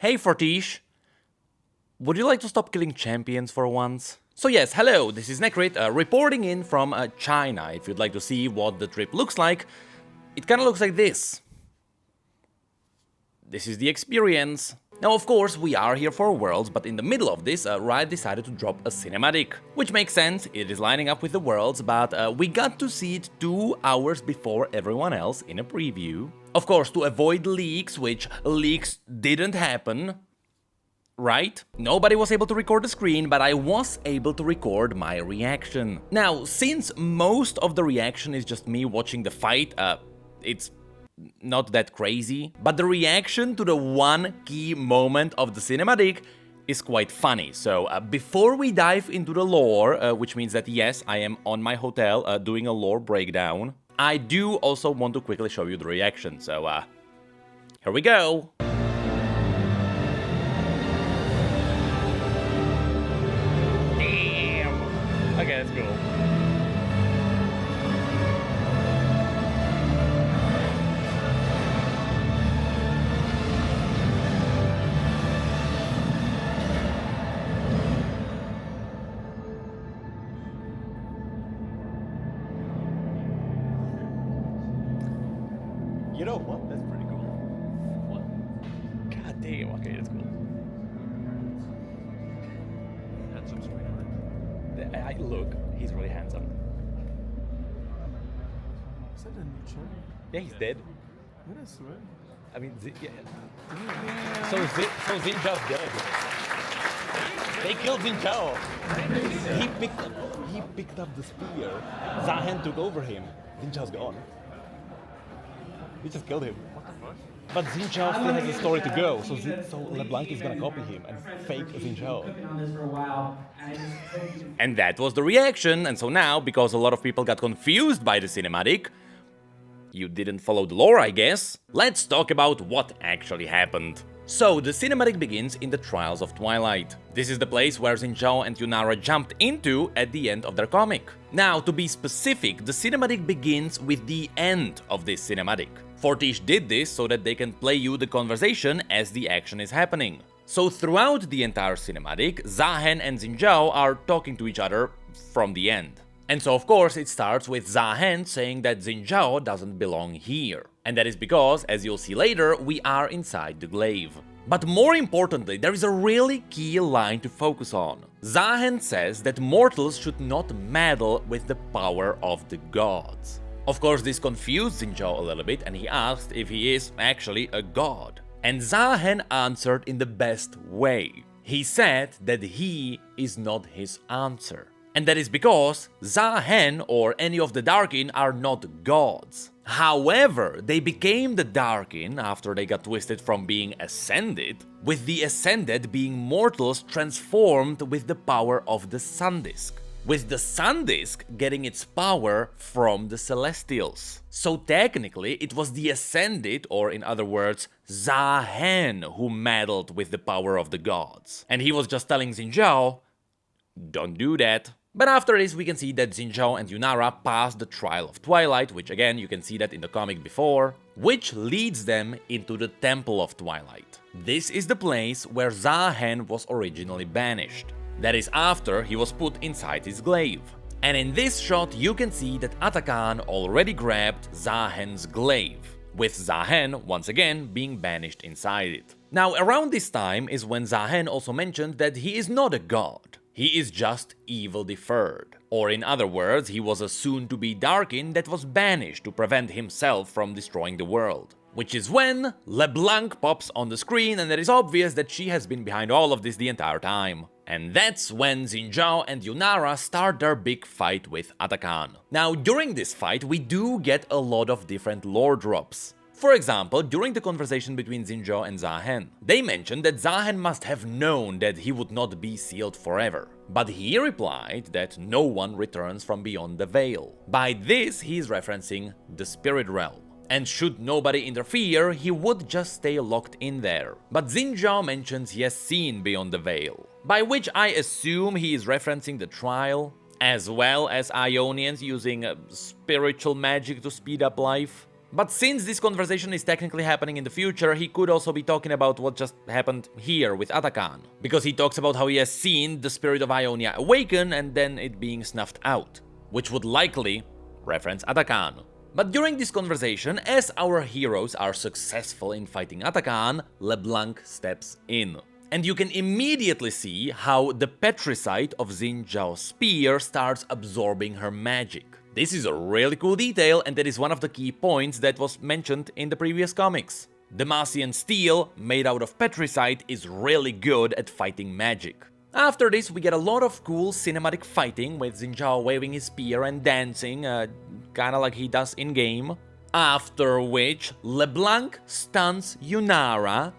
Hey Fortiche, would you like to stop killing champions for once? So yes, hello, this is Necrit, reporting in from China. If you'd like to see what the trip looks like, it kinda looks like this. This is the experience. Now, of course, we are here for Worlds, but in the middle of this, Riot decided to drop a cinematic. Which makes sense, it is lining up with the Worlds, but we got to see it 2 hours before everyone else in a preview. Of course, to avoid leaks, which leaks didn't happen. Right? Nobody was able to record the screen, but I was able to record my reaction. Now, since most of the reaction is just me watching the fight, it's not that crazy, but the reaction to the one key moment of the cinematic is quite funny. So before we dive into the lore, which means that yes, I am on my hotel doing a lore breakdown, I do also want to quickly show you the reaction. So here we go. Damn. Okay, that's cool. You know what? That's pretty cool. What? God damn, okay, that's cool. Handsome sweetheart. Look, he's really handsome. Is that a new champ? Yeah, he's dead. Yeah, that's right. I mean, yeah. So Xin Zhao's dead. They killed Xin Zhao. He picked up the spear. Zahen took over him. Xin Zhao's gone. We just killed him. What the fuck? But Xin Zhao still has a story to go, so LeBlanc is gonna copy him and fake Xin Zhao. And that was the reaction, and so now, because a lot of people got confused by the cinematic, you didn't follow the lore, I guess, let's talk about what actually happened. So, the cinematic begins in the Trials of Twilight. This is the place where Xin Zhao and Yunara jumped into at the end of their comic. Now, to be specific, the cinematic begins with the end of this cinematic. Fortiche did this so that they can play you the conversation as the action is happening. So throughout the entire cinematic, Zahen and Xin Zhao are talking to each other from the end. And so of course it starts with Zahen saying that Xin Zhao doesn't belong here. And that is because, as you'll see later, we are inside the glaive. But more importantly, there is a really key line to focus on. Zahen says that mortals should not meddle with the power of the gods. Of course, this confused Xin Zhao a little bit, and he asked if he is actually a god. And Zahen answered in the best way. He said that he is not his answer. And that is because Zahen or any of the Darkin are not gods. However, they became the Darkin after they got twisted from being ascended, with the ascended being mortals transformed with the power of the Sun Disk. With the Sun Disk getting its power from the Celestials. So technically, it was the Ascended, or in other words, Zahen, who meddled with the power of the gods. And he was just telling Xin Zhao, don't do that. But after this, we can see that Xin Zhao and Yunara passed the Trial of Twilight, which again, you can see that in the comic before, which leads them into the Temple of Twilight. This is the place where Zahen was originally banished. That is after he was put inside his glaive. And in this shot you can see that Atakhan already grabbed Zahen's glaive, with Zahen once again being banished inside it. Now around this time is when Zahen also mentioned that he is not a god, he is just evil deferred. Or in other words, he was a soon-to-be Darkin that was banished to prevent himself from destroying the world. Which is when LeBlanc pops on the screen, and it is obvious that she has been behind all of this the entire time. And that's when Xin Zhao and Yunara start their big fight with Atakhan. Now, during this fight, we do get a lot of different lore drops. For example, during the conversation between Xin Zhao and Zahen, they mentioned that Zahen must have known that he would not be sealed forever. But he replied that no one returns from beyond the veil. By this, he is referencing the spirit realm. And should nobody interfere, he would just stay locked in there. But Xin Zhao mentions he has seen beyond the veil, by which I assume he is referencing the trial, as well as Ionians using spiritual magic to speed up life. But since this conversation is technically happening in the future, he could also be talking about what just happened here with Atakhan, because he talks about how he has seen the spirit of Ionia awaken and then it being snuffed out, which would likely reference Atakhan. But during this conversation, as our heroes are successful in fighting Atakhan, LeBlanc steps in. And you can immediately see how the petricite of Xin Zhao's spear starts absorbing her magic. This is a really cool detail, and that is one of the key points that was mentioned in the previous comics. Demacian steel, made out of petricite, is really good at fighting magic. After this, we get a lot of cool cinematic fighting, with Xin Zhao waving his spear and dancing, kinda like he does in-game. After which, LeBlanc stuns Yunara,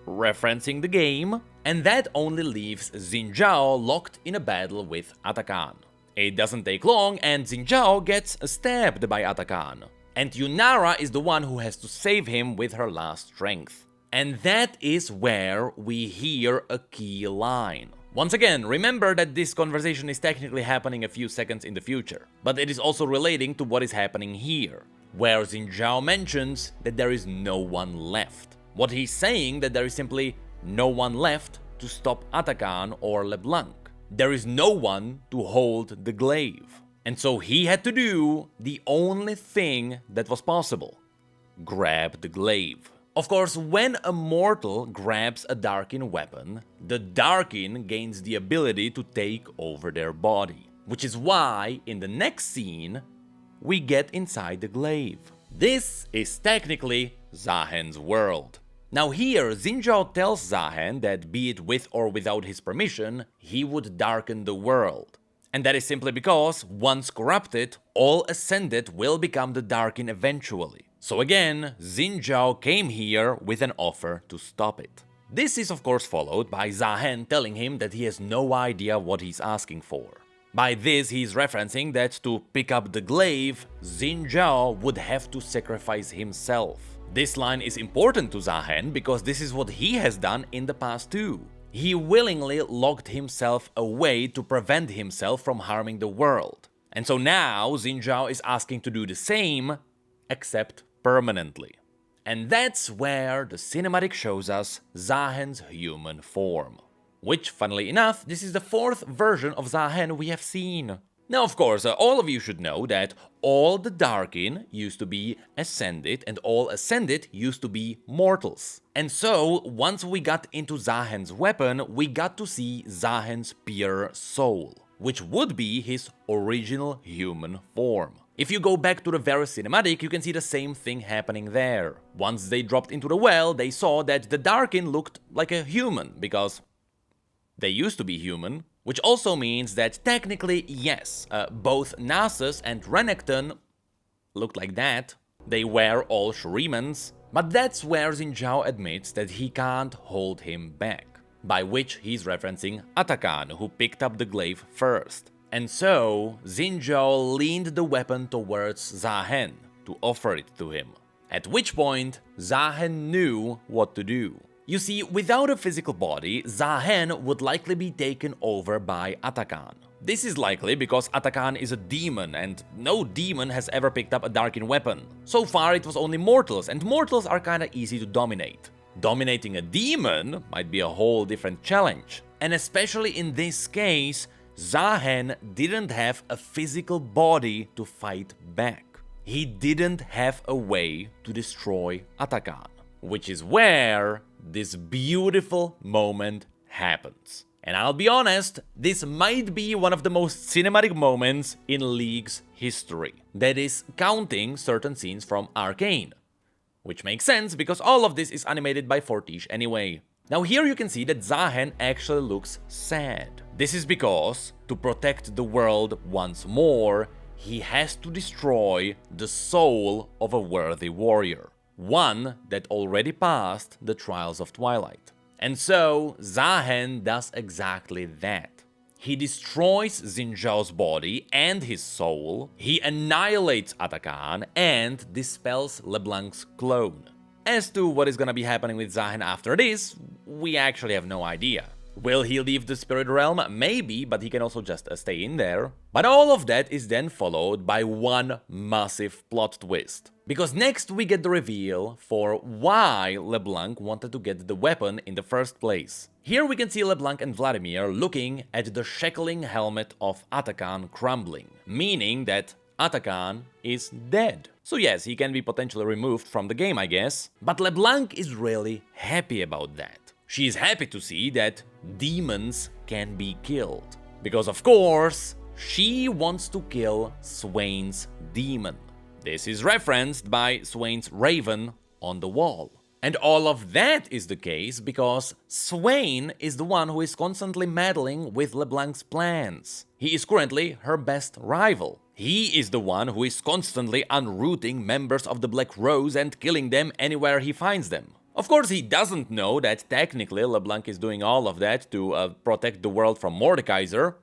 referencing the game, and that only leaves Xin Zhao locked in a battle with Atakhan. It doesn't take long, and Xin Zhao gets stabbed by Atakhan, and Yunara is the one who has to save him with her last strength. And that is where we hear a key line. Once again, remember that this conversation is technically happening a few seconds in the future, but it is also relating to what is happening here, where Xin Zhao mentions that there is no one left. What he's saying that there is simply no one left to stop Atakhan or LeBlanc. There is no one to hold the glaive. And so he had to do the only thing that was possible: grab the glaive. Of course, when a mortal grabs a Darkin weapon, the Darkin gains the ability to take over their body. Which is why, in the next scene, we get inside the glaive. This is technically Zahen's world. Now here, Xin Zhao tells Zahen that, be it with or without his permission, he would darken the world. And that is simply because, once corrupted, all Ascended will become the Darkin eventually. So again, Xin Zhao came here with an offer to stop it. This is of course followed by Zahen telling him that he has no idea what he's asking for. By this, he's referencing that to pick up the glaive, Xin Zhao would have to sacrifice himself. This line is important to Zahen because this is what he has done in the past too. He willingly locked himself away to prevent himself from harming the world. And so now Xin Zhao is asking to do the same, except permanently. And that's where the cinematic shows us Zahen's human form. Which, funnily enough, this is the fourth version of Zahen we have seen. Now, of course, all of you should know that all the Darkin used to be Ascended and all Ascended used to be mortals. And so, once we got into Zahen's weapon, we got to see Zahen's pure soul, which would be his original human form. If you go back to the very cinematic, you can see the same thing happening there. Once they dropped into the well, they saw that the Darkin looked like a human, because they used to be human, which also means that technically, yes, both Nasus and Renekton looked like that. They were all Shurimans, but that's where Xin Zhao admits that he can't hold him back, by which he's referencing Atakhan, who picked up the glaive first. And so, Xin Zhao leaned the weapon towards Zahen to offer it to him, at which point Zahen knew what to do. You see, without a physical body, Zahen would likely be taken over by Atakhan. This is likely because Atakhan is a demon, and no demon has ever picked up a Darkin weapon. So far it was only mortals, and mortals are kinda easy to dominate. Dominating a demon might be a whole different challenge. And especially in this case, Zahen didn't have a physical body to fight back. He didn't have a way to destroy Atakhan. Which is where this beautiful moment happens. And I'll be honest, this might be one of the most cinematic moments in League's history. That is, counting certain scenes from Arcane. Which makes sense because all of this is animated by Fortiche anyway. Now here you can see that Zahen actually looks sad. This is because, to protect the world once more, he has to destroy the soul of a worthy warrior. One that already passed the trials of Twilight. And so, Zahen does exactly that. He destroys Xin Zhao's body and his soul, he annihilates Atakhan, and dispels LeBlanc's clone. As to what is gonna be happening with Zahen after this, we actually have no idea. Will he leave the spirit realm? Maybe, but he can also just stay in there. But all of that is then followed by one massive plot twist. Because next we get the reveal for why LeBlanc wanted to get the weapon in the first place. Here we can see LeBlanc and Vladimir looking at the shackling helmet of Atakhan crumbling, meaning that Atakhan is dead. So yes, he can be potentially removed from the game, I guess. But LeBlanc is really happy about that. She is happy to see that demons can be killed. Because of course, she wants to kill Swain's demon. This is referenced by Swain's raven on the wall. And all of that is the case because Swain is the one who is constantly meddling with LeBlanc's plans. He is currently her best rival. He is the one who is constantly unrooting members of the Black Rose and killing them anywhere he finds them. Of course, he doesn't know that technically LeBlanc is doing all of that to protect the world from Mordekaiser,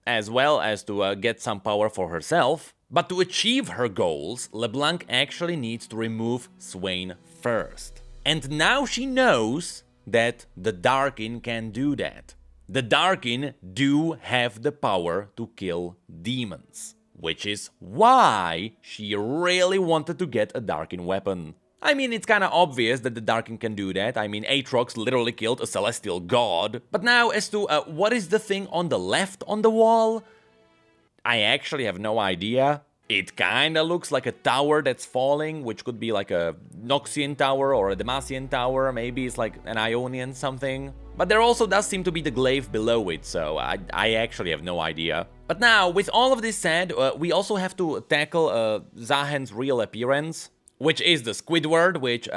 as well as to get some power for herself. But to achieve her goals, LeBlanc actually needs to remove Swain first. And now she knows that the Darkin can do that. The Darkin do have the power to kill demons, which is why she really wanted to get a Darkin weapon. I mean, it's kinda obvious that the Darkin can do that. I mean, Aatrox literally killed a celestial god. But now, as to what is the thing on the left on the wall, I actually have no idea. It kinda looks like a tower that's falling, which could be like a Noxian tower or a Demacian tower. Maybe it's like an Ionian something. But there also does seem to be the glaive below it, so I actually have no idea. But now, with all of this said, we also have to tackle Zahen's real appearance, which is the Squidward, which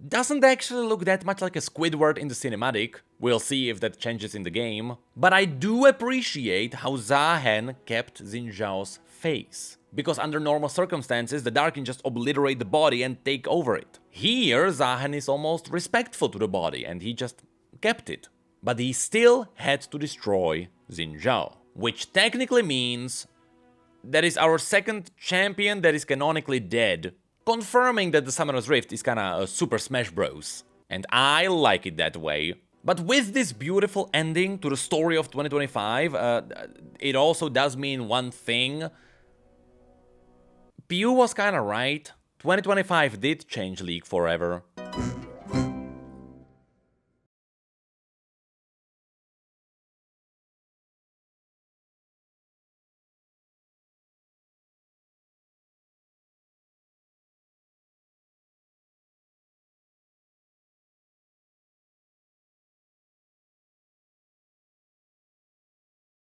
doesn't actually look that much like a Squidward in the cinematic. We'll see if that changes in the game. But I do appreciate how Zahen kept Xin Zhao's face. Because under normal circumstances, the Darkin just obliterate the body and take over it. Here, Zahen is almost respectful to the body, and he just kept it. But he still had to destroy Xin Zhao. Which technically means that is our second champion that is canonically dead, confirming that the Summoner's Rift is kinda a Super Smash Bros. And I like it that way. But with this beautiful ending to the story of 2025, it also does mean one thing. Pew was kinda right. 2025 did change League forever.